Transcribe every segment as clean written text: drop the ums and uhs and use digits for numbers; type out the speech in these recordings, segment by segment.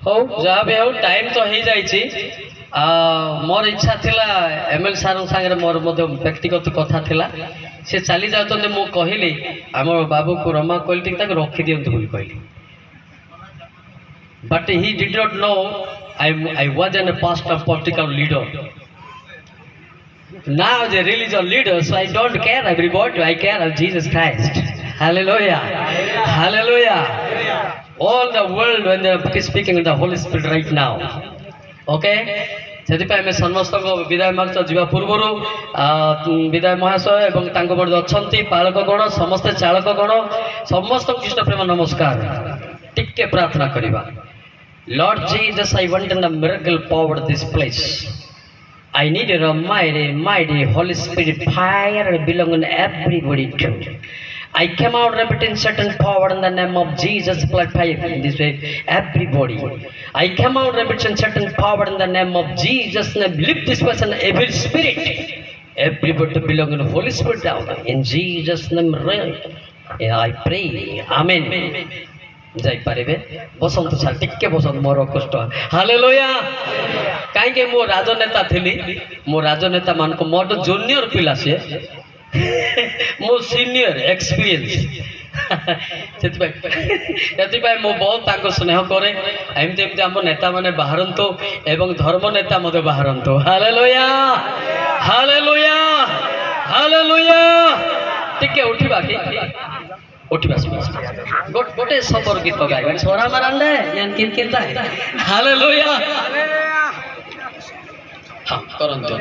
ହଉ ଯାହା ବି ହଉ ଟାଇମ୍ ତ ହେଇଯାଇଛି। ମୋର ଇଚ୍ଛା ଥିଲା ଏମ୍ଏଲ୍ ସାର୍ଙ୍କ ସାଙ୍ଗରେ ମୋର ମଧ୍ୟ ବ୍ୟକ୍ତିଗତ କଥା ଥିଲା। ସେ ଚାଲି ଯାଉଛନ୍ତି, ମୁଁ କହିଲି ଆମର ବାବୁକୁ ରମା କହିଲି ଟିକେ ତାକୁ ରଖିଦିଅନ୍ତୁ ବୋଲି କହିଲି। But he did not know I wasn't a past a political leader. Now the religious leader, so I don't care everybody, I care of Jesus Christ. Hallelujah. Hallelujah. All the world when they are speaking in the Holy Spirit right now. Okay? ସେଥିପାଇଁ ଆମେ ସମସ୍ତଙ୍କ ବିଦାୟ March ଯିବା ପୂର୍ବରୁ ବିଦାୟ ମହାଶୟ ଏବଂ ତାଙ୍କ ବଡ଼ ଅଛନ୍ତି ପାଳକଗଣ, ସମସ୍ତେ ଚାଳକଗଣ, ସମସ୍ତଙ୍କୁ ଖ୍ରୀଷ୍ଟ ପ୍ରେମ ନମସ୍କାର। ଟିକେ ପ୍ରାର୍ଥନା କରିବା। Lord Jesus, I want in the miracle power this place. I need your mighty Holy Spirit fire belonging to everybody too. I come out repeating certain power in the name of Jesus, blood fire in this way, everybody. I come out repeating certain power in the name of Jesus, and lift this person, every spirit. Everybody belonging to Holy Spirit down. In Jesus' name, I pray. Amen. ଯାଇପାରିବେ ବସନ୍ତୁ sir ଟିକେ ବସନ୍ତୁ ମୋର କଷ୍ଟ hallelujah କାହିଁକି ମୁଁ ରାଜନେତା ଥିଲି ମୁଁ ରାଜନେତା ମାନଙ୍କୁ ମୋଠୁ ଜୁନିୟର ପିଲା ସିଏ ମୁଁ ସିନିୟର ଏକ୍ସପିରିଏନ୍ସ ସେଥିପାଇଁ ମୁଁ ବହୁତ ତାଙ୍କୁ ସ୍ନେହ କରେ ଏମିତି ଏମିତି ଆମ ନେତାମାନେ ବାହାରନ୍ତୁ ଏବଂ ଧର୍ମ ନେତା ମଧ୍ୟ ବାହାରନ୍ତୁ ହାଲେଲୁୟା ହାଲେଲୁୟା ହାଲେଲୁୟା ଟିକେ ଉଠିବା କି उठिबा गोटे सबर गीत गाइबा छोरा मारंडे यान किरकिरता हालेलुया हां करंतो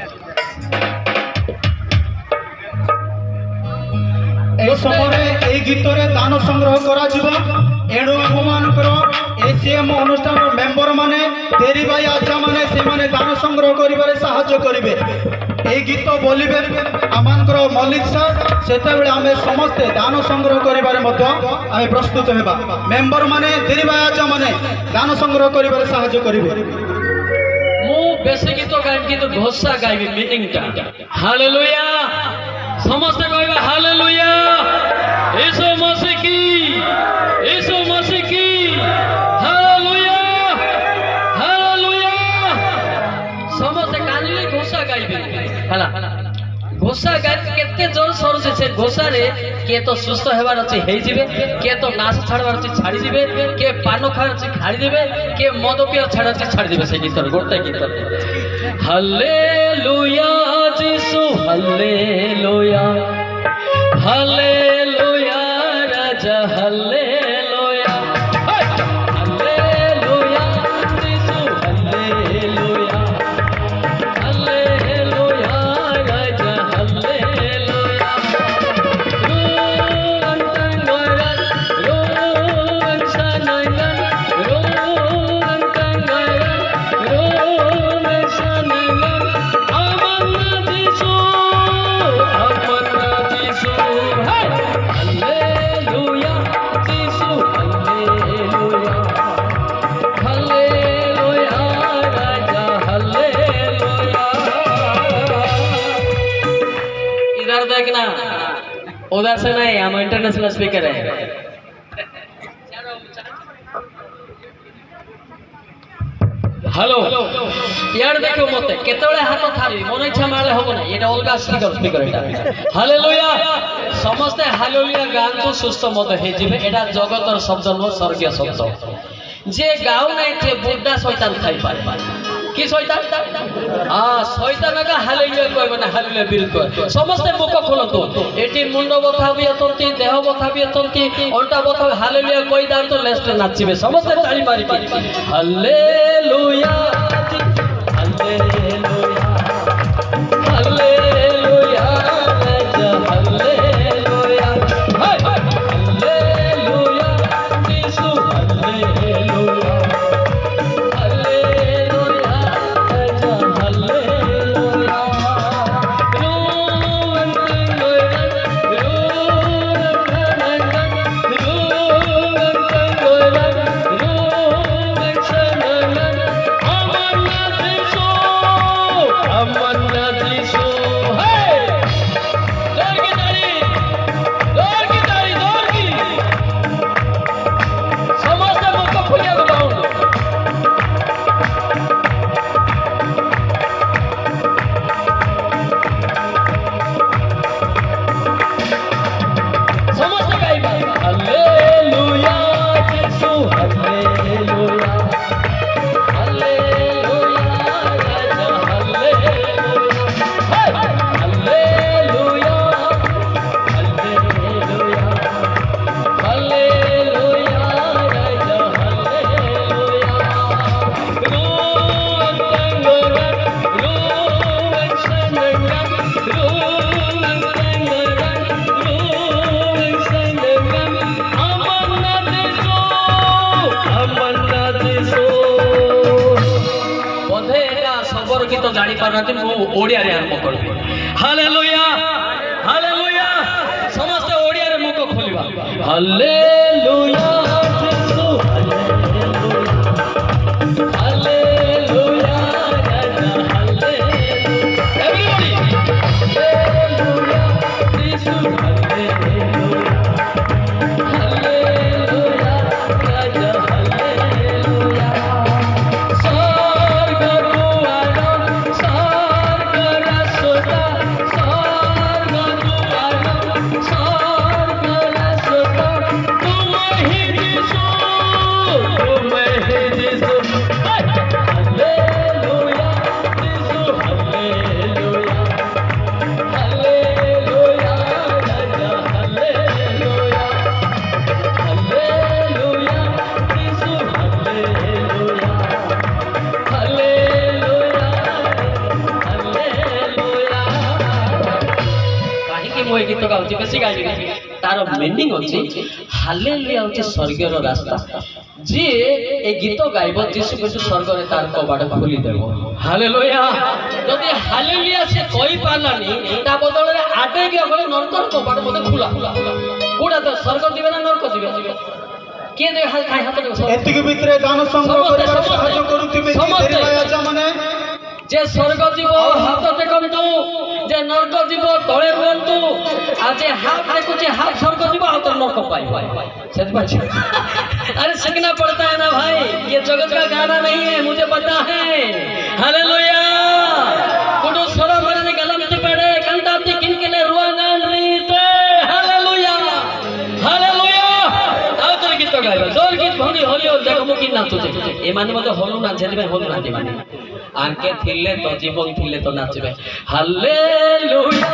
ए समय ए गीत रे दान संग्रह करा जिवो एडो अपमान करो एसीएम अनुष्ठान मेंबर माने तेरी भाई आचा माने से माने दान संग्रह करिबारे सहायता करिवे ए गीत बोलिबे आमानकर मल्लिक सर सेते बेले आमे समस्त दान संग्रह करिबारे मध्य आमे प्रस्तुत हेबा मेंबर माने तेरी भाई आचा माने दान संग्रह करिबारे सहायता करिवे मु बेसी गीत गाइब किंतु घोषा गाइबी मीनिंग टा हालेलुया समस्त कहबे हालेलुया यीशु मसीह की यीशु मसीह की हालेलुया हालेलुया समस्त कानले घोषा गाइबे हला घोषा गाय केते जोर सोर से घोषा रे के तो सुस्थ हेबार अछि हेइ जिवे के तो नाश छाड़बार अछि छाड़ी जिवे के पानो खार अछि खाड़ी देबे के मद पियर छाड़ अछि छाड़ी देबे से गीत गोटे गीत हालेलुया यीशु हालेलुया हालेलुया राजा hallelujah hallelujah Yeshu hallelujah hallelujah राजा हालेलुया रोन सनगन रोन कंगन रोन सनगन अमन यीशु हालेलुया यीशु हालेलुया हालेलुया राजा हालेलुया इधर देखना उधर से नहीं हम इंटरनेशनल स्पीकर है हेलो यार देखो मते केतळे हाथ थारी मन इच्छा मारले होबो ना एटा अलगा स्पीकर एटा हालेलुया समस्त हालेलुया गान तो सुस्थ मते हे जिवे एटा जगतर शब्द न स्वर्गीय शब्द जे गाउ नै थे बुड्ढा शैतान खाइ पारे की शैतान शैतान का हालेलुया कहबो ना हालेलुया बिरुद्ध समस्त मुख खोलतो एटी मुंड बथा भी अतंती देह बथा भी अतंती अंटा बथा हालेलुया कहि दान तो लेस्ट नाचिबे समस्त ताली मारी hallelujah hallelujah hallelujah hallelujah hallelujah Yeshu hallelujah hallelujah hallelujah रोन कंगन रोन कंगन रोन कंगन रोन सनगन କି ତ ଜାଣିପାରୁନାହାନ୍ତି ମୁଁ ଓଡ଼ିଆରେ ଆରମ୍ଭ କରିବି ହାଲେଲୁୟା ହାଲେଲୁୟା ସମସ୍ତେ ଓଡ଼ିଆରେ ମୁଖ ଖୋଲିବା ହାଲେଲୁୟା ହାଲେଲୁୟା everybody ହାଲେଲୁୟା ଯୀଶୁ ହାଲେଲୁୟା ହାଲେଲୁୟା ରାଜା ହାଲେଲୁୟା ସ୍ୱର୍ଗ ଦୁଆର ସ୍ୱର୍ଗ ରାସ୍ତା ସ୍ୱର୍ଗ ଦୁଆର ସ୍ୱର୍ଗ ରାସ୍ତା ତୁମେ ହିଁ ଯୀଶୁ ହାଲେଲୁୟା ଯୀଶୁ ହାଲେଲୁୟା ହାଲେଲୁୟା ରାଜା ହାଲେଲୁୟା ହାଲେଲୁୟା ଯୀଶୁ ହାଲେଲୁୟା ହାଲେଲୁୟା ହାଲେଲୁୟା କାହିଁକି ମୁଁ ଏ ଗୀତ ଗାଉଛି ବେଶୀ ଗାଇବି ତାର ମିନିଂ ଅଛି ହାଲେଲୁୟା ହେଉଛି ସ୍ୱର୍ଗର ରାସ୍ତା ଯିଏ ଏ ଗୀତ ଗାଇବ ଯୀଶୁ କିନ୍ତୁ ସ୍ୱର୍ଗରେ ତାର କବାଟ ଖୋଲିଦେବ ହାଲେଲୁୟା ଯଦି ହାଲେଲୁୟା ସେ କହିପାରିଲାନି ତା ବଦଳରେ ଆଟେଇକି ଅଗଲେ ନର୍କର କବାଟ ମୋତେ ଖୋଲା କୋଉଟା ତ ସ୍ୱର୍ଗ ଯିବେ ନା ନର୍କ ଯିବେ କିଏ ଦେବେ କାହିଁ ହାତ ଦେବେ ଏତିକି ଭିତରେ ଦାନ ସଂଗ୍ରହ କରିବାରେ ସାହାଯ୍ୟ କରୁଥିବେ ତେରି ଭାଇ ଆଚ୍ଛା ମାନେ যে স্বর্গ জীব হাত দেখন্তু যে নরক জীব তলে রুহন্তু আর যে হাত দেখুছে हाथ स्वर्ग जीव और तो नरक पाई सच बात अरे सीखना पड़ता है ना भाई ये जगत का गाना नहीं है मुझे पता है हालेलुया कुडू स्वरा मरने गलमती पड़े कंटाती किनकेले रुआंगन रीते हालेलुया हालेलुया आओ तो गीत गाइबा जोर गीत भनी होलियो देखो मु कि नाचुचे ए माने मते होलु ना जेबे होलु ना माने आंके थिले तो जीवन थिले तो नाचबे हालेलुया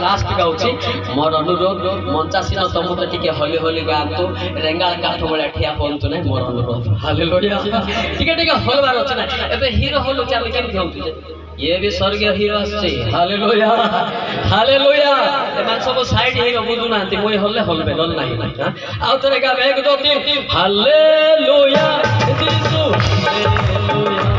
लास्ट गाउची मोर अनुरोध मंचासीन तमुते टिके होली होली गांतु रेंगाळ काठ बळ्या ठिया पहुंचु नै मोर अनुरोध हालेलुया टिके टिके होलबार अछि ना एबे हीरो होलु चाल केन होंतु ये भी स्वर्गीय हीरो अछि हालेलुया हालेलुया एमान सब साइड हीरो बुझु नांती मोय होले होलबे दल नाही आ तोरे गा 1 2 3 हालेलुया यीशु हालेलुया